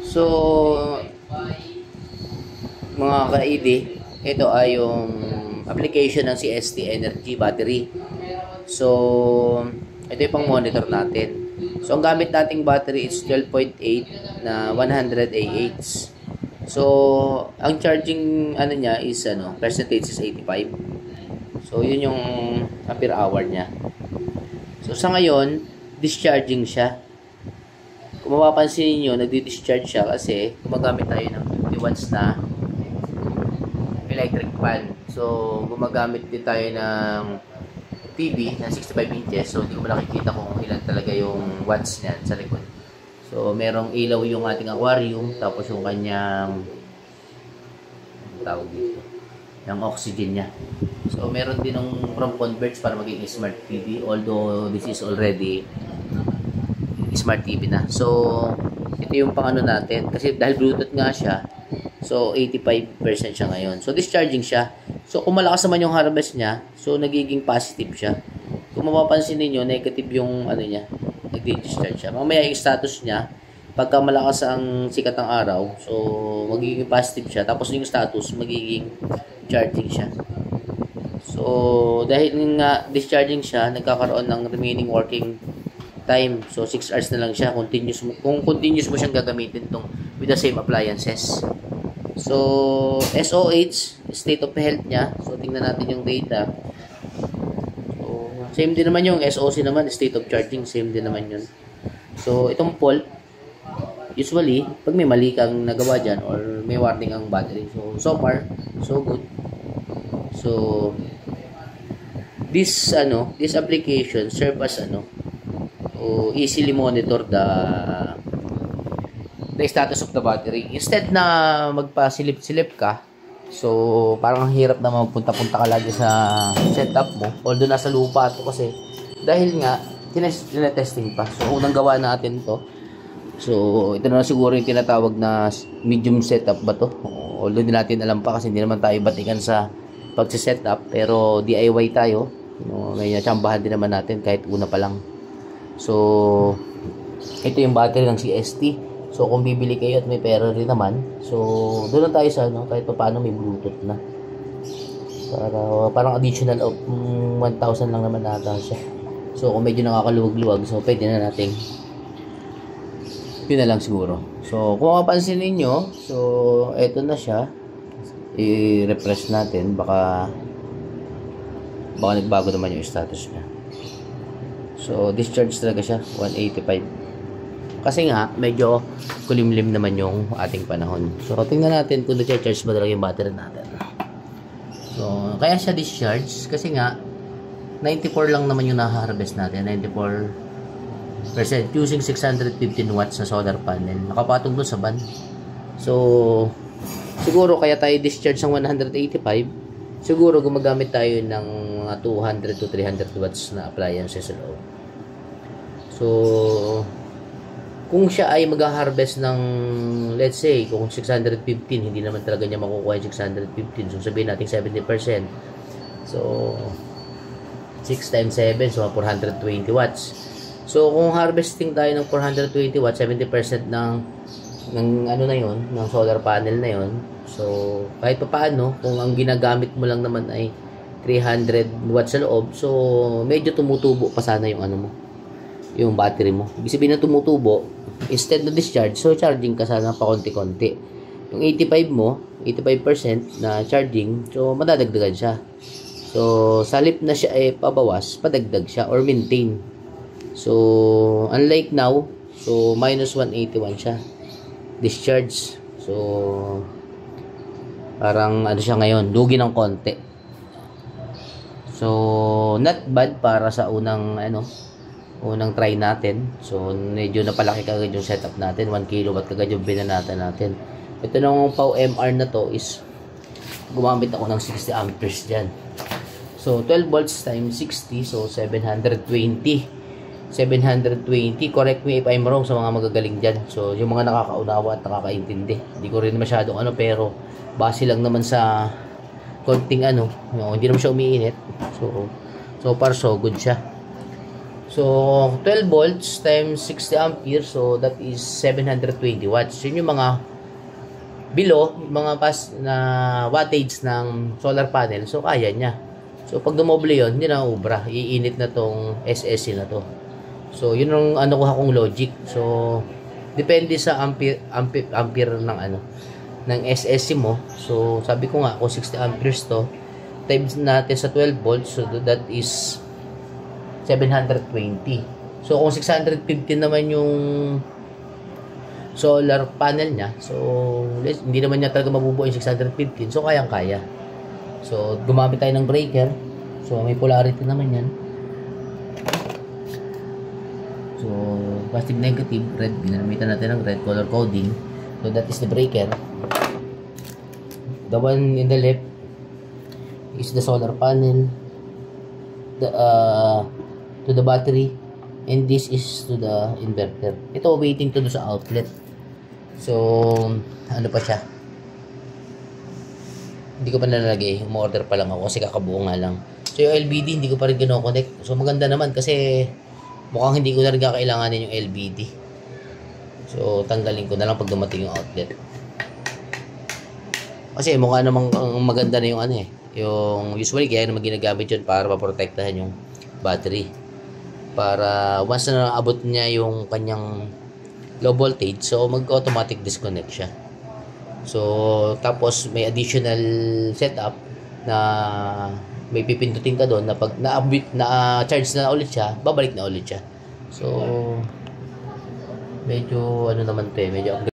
So, mga ka-ID, ito ay yung application ng CST Energy Battery. So, ito yung pang monitor natin. So, ang gamit nating battery is 12.8 na 100 Ah. So, ang charging niya is percentage is 85. So, yun yung ampere hour niya. So, sa ngayon, discharging siya. Kung mapapansin niyo, nagdi-discharge siya kasi gumagamit tayo ng 50 watts na electric fan. So, gumagamit din tayo ng TV na 65 inches. So, hindi ko nakikita kung ilan talaga yung watts niyan sa likod. So, merong ilaw yung ating aquarium. Tapos yung kanyang tawag dito, yung oxygen niya. So, meron din ng from converts para maging smart TV. Although, this is already smart TV na. So, ito yung pang natin. Kasi dahil Bluetooth nga siya, so 85% siya ngayon. So, discharging siya. So, kung malakas naman yung harvest niya, so nagiging positive siya. Kung mapapansin niyo negative yung niya, nagdi-discharge siya. Mamaya yung status niya, pagka malakas ang sikat ng araw, so magiging positive siya. Tapos yung status, magiging charging siya. So, dahil nga discharging siya, nagkakaroon ng remaining working time. So, 6 hours na lang siya. Kung continuous mo siyang gagamitin with the same appliances. So, SOH, state of health niya. So, tingnan natin yung data. So, same din naman yung SOC naman, state of charging, same din naman yun. So, itong fault, usually, pag may mali kang nagawa dyan or may warning ang battery. So far, so good. So, this application serve as easily monitor the status of the battery. Instead na magpasilip-silip ka, so parang hirap na magpunta-punta ka lagi sa setup mo. Although nasa lupa ito kasi dahil nga tinetesting pa. So unang gawa natin to. So ito na siguro yung tinatawag na medium setup ba to? Although hindi natin alam pa kasi hindi naman tayo batikan sa pagse-setup, pero DIY tayo. May natsambahan din naman natin kahit una pa lang. So ito yung battery ng CST. So, kung bibili kayo at may pera rin naman, so, doon lang tayo sa, kahit pa paano may Bluetooth na. Parang additional of 1,000 lang naman ata siya. So, kung medyo nakakaluwag-luwag, so, pwede na natin. Yun na lang siguro. So, kung mapansin ninyo, so, eto na siya. I-refresh natin. Baka nagbago naman yung status niya. So, discharge talaga siya. 185. Kasi nga, medyo kulimlim naman yung ating panahon. So, tingnan natin kung na-charge ba talaga yung battery natin. So, kaya siya discharge. Kasi nga, 94 lang naman yung na-harvest natin. 94% using 615 watts na solar panel. Nakapatong doon sa ban. So, siguro kaya tayo discharge ng 185. Siguro gumagamit tayo ng mga 200 to 300 watts na appliances sa loob. So, kung siya ay mag-harvest ng, let's say, kung 615, hindi naman talaga niya makukuha yung 615. So, sabihin natin 70%. So, 6 times 7, so 420 watts. So, kung harvesting tayo ng 420 watts, 70% ng ng solar panel na yon. So, kahit pa paano, kung ang ginagamit mo lang naman ay 300 watts sa loob, so, medyo tumutubo pa sana yung yung battery mo. Ibig sabihin na tumutubo, instead na discharge, so charging ka sana pa konti-konti. Yung 85 mo, 85% na charging, so madadagdagan siya. So, sa halip na siya pabawas, padagdag siya or maintain. So, unlike now, so minus 181 siya. Discharge. So, parang siya ngayon, dugi ng konti. So, not bad para sa unang try natin. So, medyo napalaki kagad yung setup natin. 1 kilowatt kagad yung binanata natin. Ito nung POW MR na to is gumamit ako ng 60 amperes dyan. So, 12 volts times 60. So, 720. Correct me if I'm wrong sa mga magagaling dyan. So, yung mga nakakaunawa at nakakaintindi. Hindi ko rin masyadong pero base lang naman sa konting hindi naman siya umiinit. So far so good siya. So, 12 volts times 60 amperes, so that is 720 watts. Yun yung mga below, mga na wattage ng solar panel. So, kaya niya. So, pag dumoble yun, hindi na ubra. Iinit na tong SSC na to. So, yun ang ano ko akong logic. So, depende sa ampere ng SSC mo. So, sabi ko nga, kung 60 amperes to, times natin sa 12 volts, so that is 720. So, kung 650 naman yung solar panel niya, so, hindi naman niya talaga mabubuo yung 615. So, kayang-kaya. So, gumamit tayo ng breaker. So, may polarity naman yan. So, positive, negative, red. Ginamitan natin ng red color coding. So, that is the breaker. The one in the left is the solar panel. To the battery, and this is to the inverter. Ito waiting to do sa outlet. So ano pa siya, hindi ko pa nalalagay, umorder pa lang ako kasi kakabuo nga lang. So yung LBD hindi ko pa rin gino-connect. So maganda naman kasi mukhang hindi ko na rin kakailanganin yung LBD. So tanggalin ko na lang pag dumating yung outlet. Kasi mukha namang maganda na yung yung usually kaya naman ginagamit yun para maprotektahan yung battery. Para once na naabot niya yung kanyang low voltage, so mag-automatic disconnect siya. So, tapos may additional setup na may pipindutin ka doon na pag na-charge na ulit siya, babalik na ulit siya. So, medyo ano naman to medyo